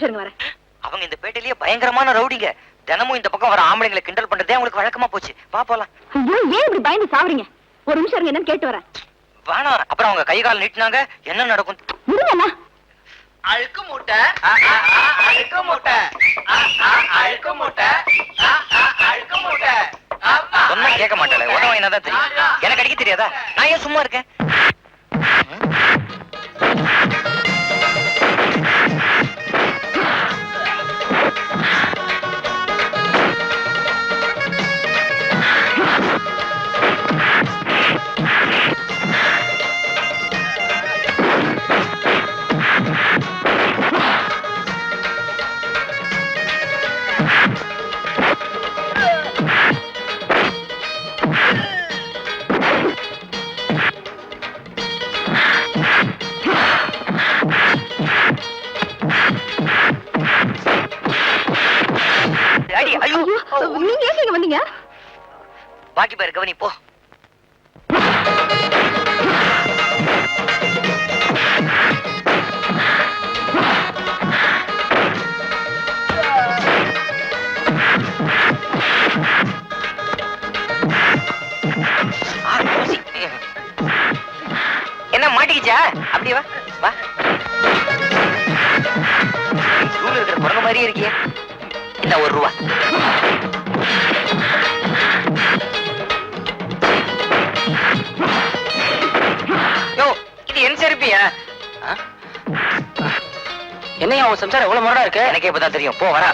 நிமிஷம் இருங்க வரேன். அவங்க இந்த பேட்டையிலேயே பயங்கரமான ரவுடிங்க. தினமும் இந்த பக்கம் வர ஆம்பளைங்களை கிண்டல் பண்றதே உங்களுக்கு வழக்கமா போச்சு. வா போலாம். ஐயோ ஏன் இப்படி பயந்து சாவறீங்க? ஒரு நிமிஷம் இருங்க, என்னன்னு கேட்டு வரேன். வேணாம். அப்புறம் அவங்க கை கால் நீட்டினாங்க, என்ன நடக்கும்? இருங்கண்ணா. அழுக்கு மூட்டை அழுக்கு மூட்டை அழுக்கு மூட்டை அழுக்கு மூட்டை. சொன்னா கேட்க மாட்டாளே, உதவ என்னதான் தெரியும். எனக்கு அடிக்க தெரியாதா? நான் ஏன் சும்மா இருக்கேன்? நீங்க ஏன் இங்க வந்தீங்க? பாக்கி பேர் கவனி போ. என்ன மாட்டிக்கிச்சா? அப்படியே வா வா. ரூல் இருக்கிற குரங்கு மாதிரியே இருக்கிய. இந்த ₹1. யோ, இது என் செருப்பியா? என்னையா உன் சம்சாரம் எவ்வளவு முரடா இருக்கு? எனக்கே இப்பதான் தெரியும். போ வரா.